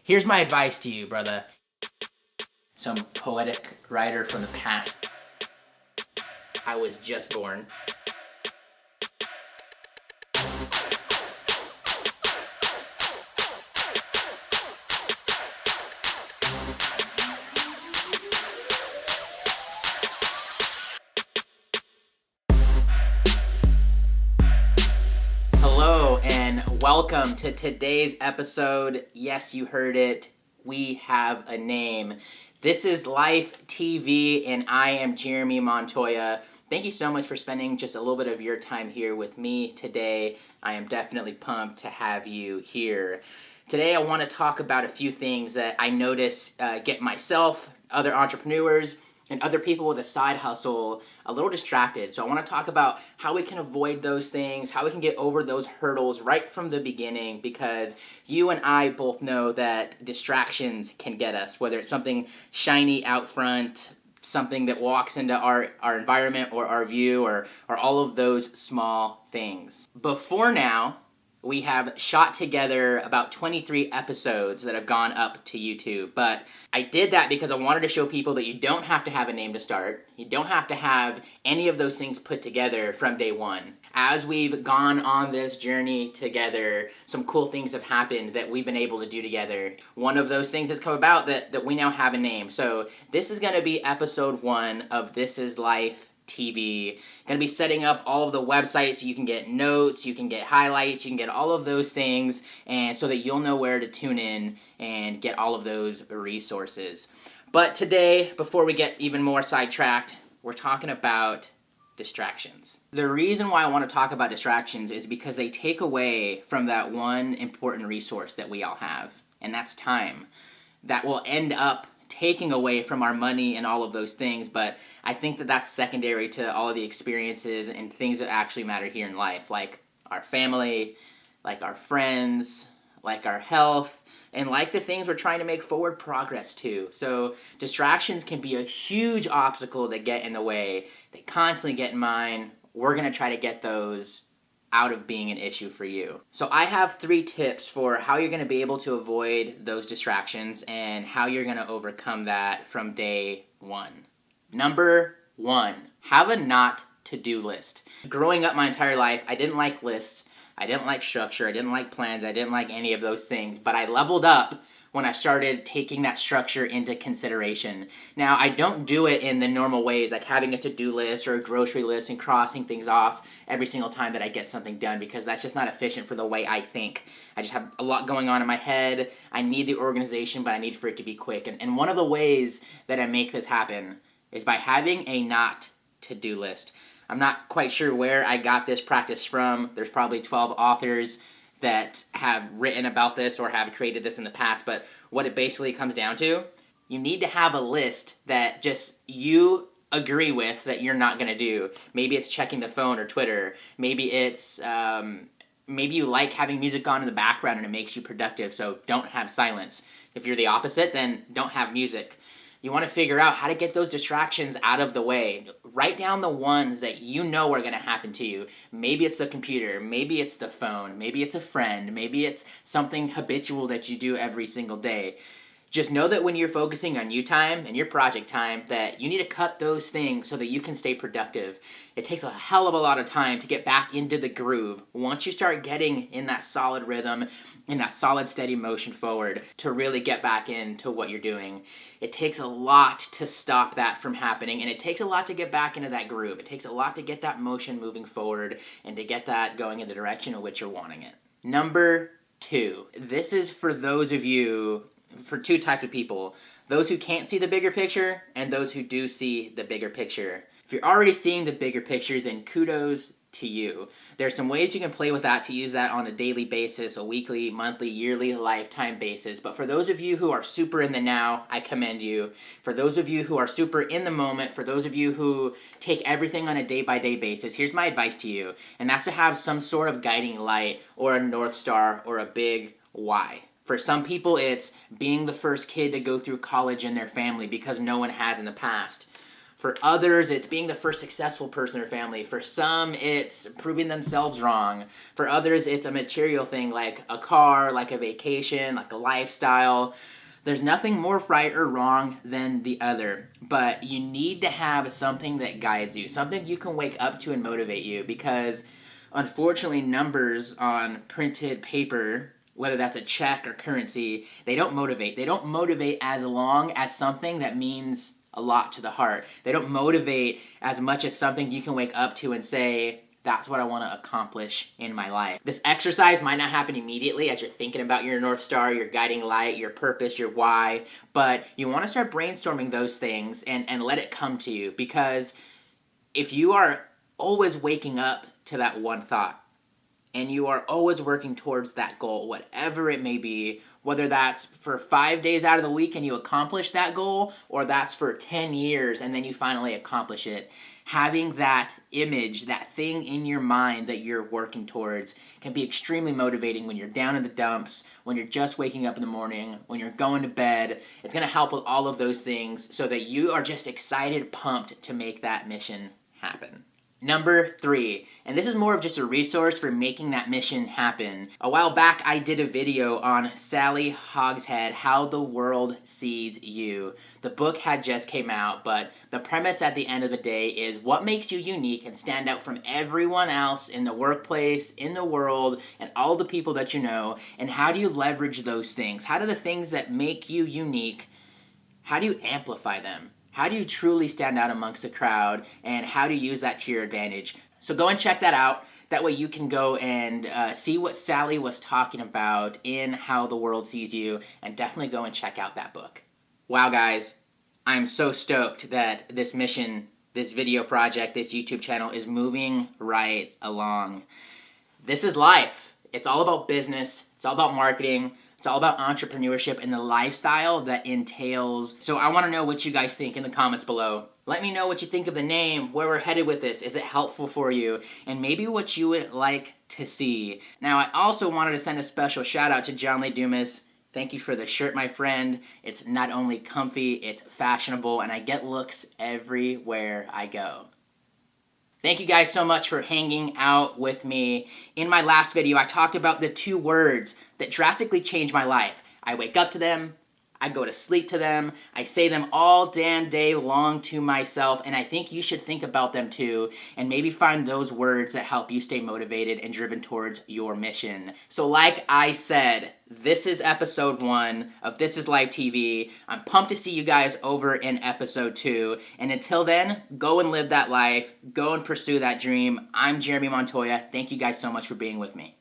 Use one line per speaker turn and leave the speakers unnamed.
Here's my advice to you, brother. Some poetic writer from the past. I was just born. Hello and welcome to today's episode. Yes, you heard it. We have a name. This is Life TV and I am Jeremy Montoya. Thank you so much for spending just a little bit of your time here with me today. I am definitely pumped to have you here. Today I want to talk about a few things that I notice get myself, other entrepreneurs, and other people with a side hustle a little distracted. So I want to talk about how we can avoid those things, how we can get over those hurdles right from the beginning, because you and I both know that distractions can get us, whether it's something shiny out front, something that walks into our environment or our view, or all of those small things. Before now, we have shot together about 23 episodes that have gone up to YouTube, but I did that because I wanted to show people that you don't have to have a name to start. You don't have to have any of those things put together from day one. As we've gone on this journey together, some cool things have happened that we've been able to do together. One of those things has come about that we now have a name. So this is going to be episode 1 of This Is Life TV. Going to be setting up all of the websites so you can get notes, you can get highlights, you can get all of those things, and so that you'll know where to tune in and get all of those resources. But today, before we get even more sidetracked, we're talking about distractions. The reason why I want to talk about distractions is because they take away from that one important resource that we all have, and that's time. That will end up taking away from our money and all of those things, but I think that that's secondary to all of the experiences and things that actually matter here in life, like our family, like our friends, like our health, and like the things we're trying to make forward progress to. So distractions can be a huge obstacle that get in the way. They constantly get in mine. We're going to try to get those out of being an issue for you. So I have 3 tips for how you're going to be able to avoid those distractions and how you're going to overcome that from day 1. Number 1, have a not to-do list. Growing up my entire life, I didn't like lists, I didn't like structure, I didn't like plans, I didn't like any of those things, but I leveled up when I started taking that structure into consideration. Now, I don't do it in the normal ways, like having a to-do list or a grocery list and crossing things off every single time that I get something done, because that's just not efficient for the way I think. I just have a lot going on in my head. I need the organization, but I need for it to be quick. And one of the ways that I make this happen is by having a not to-do list. I'm not quite sure where I got this practice from. There's probably 12 authors that have written about this or have created this in the past, but what it basically comes down to, you need to have a list that just you agree with that you're not going to do. Maybe it's checking the phone or Twitter. Maybe it's, maybe you like having music on in the background and it makes you productive, so don't have silence. If you're the opposite, then don't have music. You want to figure out how to get those distractions out of the way. Write down the ones that you know are going to happen to you. Maybe it's the computer, maybe it's the phone, maybe it's a friend, maybe it's something habitual that you do every single day. Just know that when you're focusing on you time and your project time, that you need to cut those things so that you can stay productive. It takes a hell of a lot of time to get back into the groove. Once you start getting in that solid rhythm, in that solid steady motion forward, to really get back into what you're doing, it takes a lot to stop that from happening, and it takes a lot to get back into that groove. It takes a lot to get that motion moving forward and to get that going in the direction in which you're wanting it. Number 2, this is for those of you, for 2 types of people: those who can't see the bigger picture and those who do see the bigger picture. If you're already seeing the bigger picture, then kudos to you. There's some ways you can play with that to use that on a daily basis, a weekly, monthly, yearly, lifetime basis. But for those of you who are super in the now, I commend you. For those of you who are super in the moment, for those of you who take everything on a day-by-day basis, here's my advice to you, and that's to have some sort of guiding light or a North Star or a big why. For some people, it's being the first kid to go through college in their family because no one has in the past. For others, it's being the first successful person in their family. For some, it's proving themselves wrong. For others, it's a material thing like a car, like a vacation, like a lifestyle. There's nothing more right or wrong than the other, but you need to have something that guides you, something you can wake up to and motivate you, because unfortunately numbers on printed paper, whether that's a check or currency, they don't motivate. They don't motivate as long as something that means a lot to the heart. They don't motivate as much as something you can wake up to and say, that's what I want to accomplish in my life. This exercise might not happen immediately as you're thinking about your North Star, your guiding light, your purpose, your why, but you want to start brainstorming those things and let it come to you, because if you are always waking up to that one thought and you are always working towards that goal, whatever it may be, whether that's for 5 days out of the week and you accomplish that goal, or that's for 10 years and then you finally accomplish it, having that image, that thing in your mind that you're working towards can be extremely motivating when you're down in the dumps, when you're just waking up in the morning, when you're going to bed. It's going to help with all of those things so that you are just excited, pumped to make that mission happen. Number 3, and this is more of just a resource for making that mission happen. A while back, I did a video on Sally Hogshead, How the World Sees You. The book had just came out, but the premise at the end of the day is what makes you unique and stand out from everyone else in the workplace, in the world, and all the people that you know, and how do you leverage those things? How do the things that make you unique, how do you amplify them? How do you truly stand out amongst the crowd, and how do you use that to your advantage? So go and check that out. That way you can go and see what Sally was talking about in How the World Sees You, and definitely go and check out that book. Wow, guys, I'm so stoked that this mission, this video project, this YouTube channel is moving right along. This is life. It's all about business. It's all about marketing. It's all about entrepreneurship and the lifestyle that entails. So I want to know what you guys think in the comments below. Let me know what you think of the name, where we're headed with this. Is it helpful for you? And maybe what you would like to see. Now, I also wanted to send a special shout out to John Lee Dumas. Thank you for the shirt, my friend. It's not only comfy, it's fashionable, and I get looks everywhere I go. Thank you guys so much for hanging out with me. In my last video, I talked about the 2 words that drastically changed my life. I wake up to them, I go to sleep to them, I say them all damn day long to myself, and I think you should think about them too, and maybe find those words that help you stay motivated and driven towards your mission. So like I said, this is episode 1 of This Is Life TV. I'm pumped to see you guys over in episode 2. And until then, go and live that life. Go and pursue that dream. I'm Jeremy Montoya. Thank you guys so much for being with me.